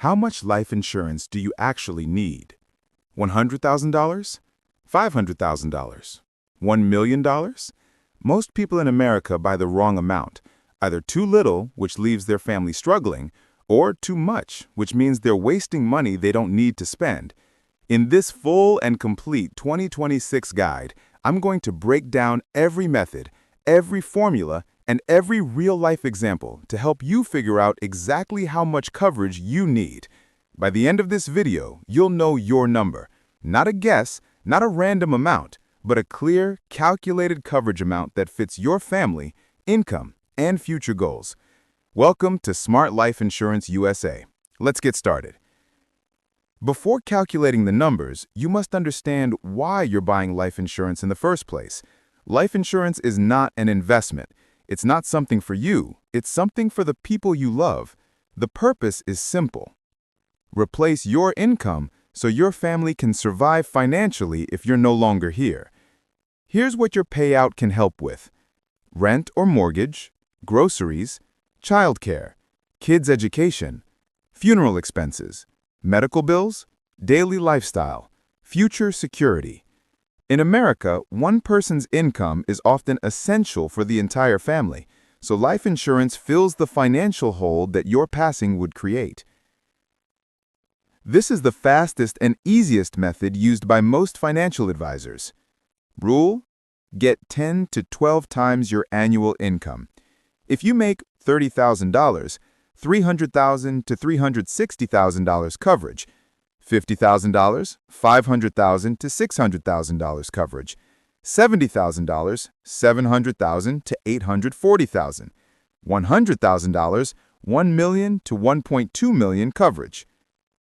How much life insurance do you actually need? $100,000? $500,000? $1 million? Most people in America buy the wrong amount, either too little, which leaves their family struggling, or too much, which means they're wasting money they don't need to spend. In this full and complete 2026 guide, I'm going to break down every method, every formula, and every real-life example to help you figure out exactly how much coverage you need. By the end of this video, you'll know your number. Not a guess, not a random amount, but a clear, calculated coverage amount that fits your family, income, and future goals. Welcome to Smart Life Insurance USA. Let's get started. Before calculating the numbers, you must understand why you're buying life insurance in the first place. Life insurance is not an investment. It's not something for you. It's something for the people you love. The purpose is simple. Replace your income so your family can survive financially if you're no longer here. Here's what your payout can help with: rent or mortgage, groceries, childcare, kids' education, funeral expenses, medical bills, daily lifestyle, future security. In America, one person's income is often essential for the entire family, so life insurance fills the financial hole that your passing would create. This is the fastest and easiest method used by most financial advisors. Rule: get 10 to 12 times your annual income. If you make $30,000, $300,000 to $360,000 coverage, $50,000, $500,000 to $600,000 coverage, $70,000, $700,000 to $840,000, $100,000, $1 million to $1.2 million coverage.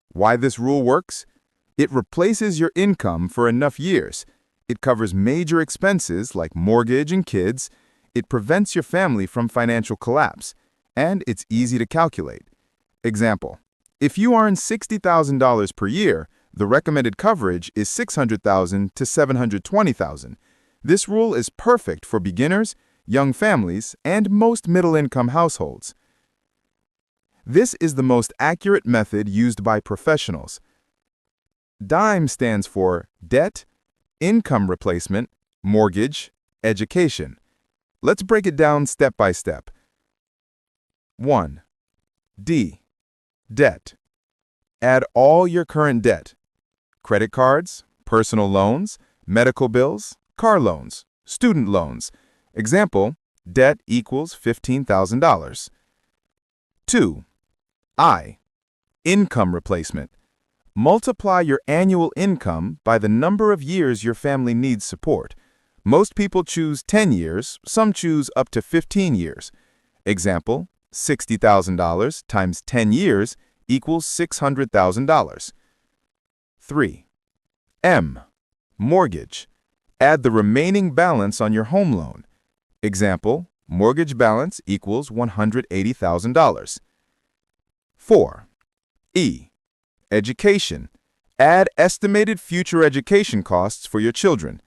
Why this rule works? It replaces your income for enough years. It covers major expenses like mortgage and kids. It prevents your family from financial collapse. And it's easy to calculate. Example: if you earn $60,000 per year, the recommended coverage is $600,000 to $720,000. This rule is perfect for beginners, young families, and most middle-income households. This is the most accurate method used by professionals. DIME stands for debt, income replacement, mortgage, education. Let's break it down step by step. 1. D. Debt. Add all your current debt: credit cards, personal loans, medical bills, car loans, student loans. Example: debt equals $15,000. 2. I. Income replacement. Multiply your annual income by the number of years your family needs support. Most people choose 10 years, some choose up to 15 years. Example: $60,000 times 10 years equals $600,000. 3. M. Mortgage. Add the remaining balance on your home loan. Example: mortgage balance equals $180,000. 4. E. Education. Add estimated future education costs for your children.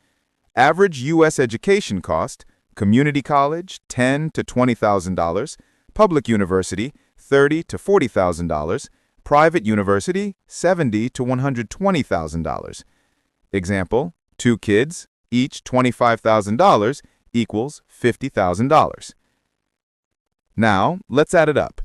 Average U.S. education cost: community college, $10,000 to $20,000, public university, $30,000 to $40,000, private university, $70,000 to $120,000. Example: 2 kids, each $25,000 equals $50,000. Now, let's add it up.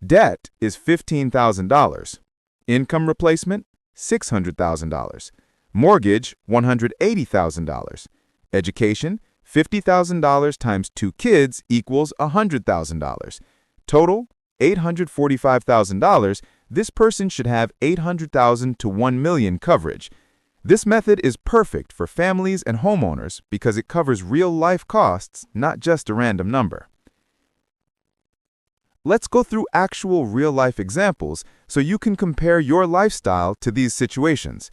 Debt is $15,000. Income replacement, $600,000. Mortgage, $180,000. Education, $50,000 times 2 kids equals $100,000. Total, $845,000. This person should have $800,000 to $1 million coverage. This method is perfect for families and homeowners because it covers real-life costs, not just a random number. Let's go through actual real-life examples so you can compare your lifestyle to these situations.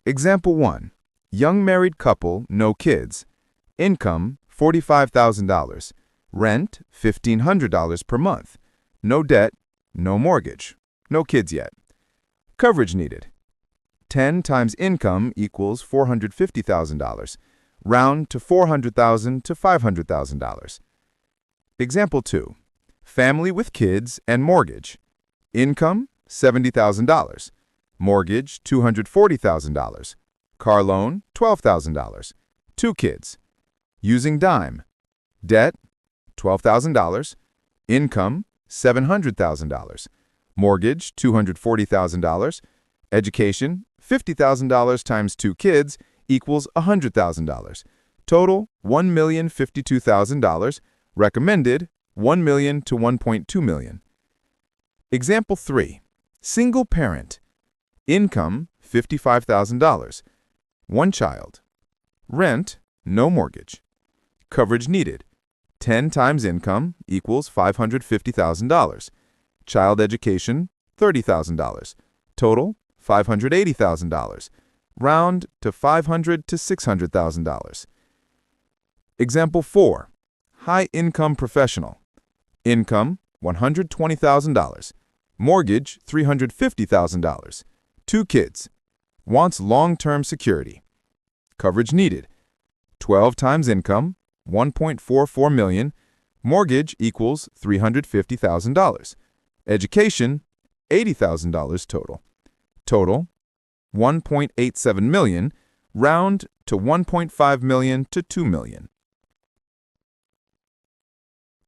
Example 1. Young married couple, no kids. Income, $45,000. Rent, $1,500 per month. No debt, no mortgage. No kids yet. Coverage needed: 10 times income equals $450,000. Round to $400,000 to $500,000. Example 2. Family with kids and mortgage. Income, $70,000. Mortgage, $240,000. Car loan, $12,000. 2 kids. Using dime. Debt, $12,000. Income, $700,000. Mortgage, $240,000. Education, $50,000 times 2 kids equals $100,000. Total, $1,052,000. Recommended, $1 million to $1.2 million. Example 3. Single parent. Income, $55,000. 1 child. Rent, no mortgage. Coverage needed. 10 times income equals $550,000. Child education, $30,000. Total, $580,000. Round to $500,000 to $600,000. Example 4. High-income professional. Income, $120,000. Mortgage, $350,000. 2 kids. Wants long-term security. Coverage needed. 12 times income, $1.44 million. Mortgage equals $350,000. Education, $80,000 total. Total, $1.87 million. Round to $1.5 million to $2 million.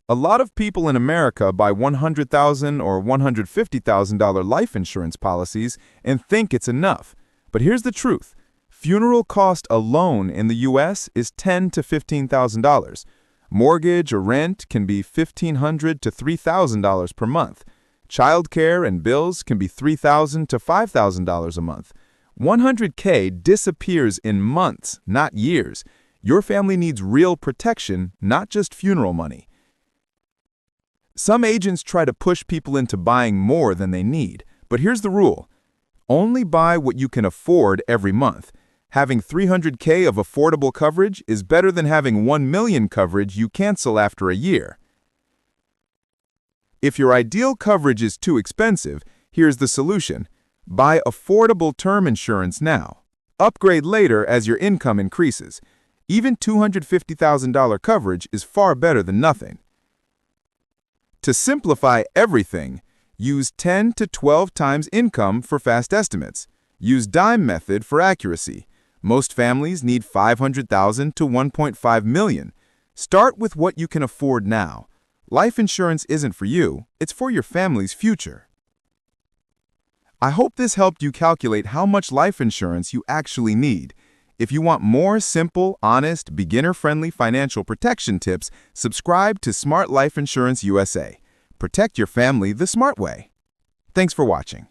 A lot of people in America buy $100,000 or $150,000 life insurance policies and think it's enough. But here's the truth. Funeral cost alone in the U.S. is $10,000 to $15,000. Mortgage or rent can be $1,500 to $3,000 per month. Childcare and bills can be $3,000 to $5,000 a month. $100K disappears in months, not years. Your family needs real protection, not just funeral money. Some agents try to push people into buying more than they need, but here's the rule. Only buy what you can afford every month. Having $300K of affordable coverage is better than having $1 million coverage you cancel after a year. If your ideal coverage is too expensive, here's the solution. Buy affordable term insurance now. Upgrade later as your income increases. Even $250,000 coverage is far better than nothing. To simplify everything, use 10 to 12 times income for fast estimates. Use dime method for accuracy. Most families need $500,000 to $1.5 million. Start with what you can afford now. Life insurance isn't for you, it's for your family's future. I hope this helped you calculate how much life insurance you actually need. If you want more simple, honest, beginner-friendly financial protection tips, subscribe to Smart Life Insurance USA. Protect your family the smart way. Thanks for watching.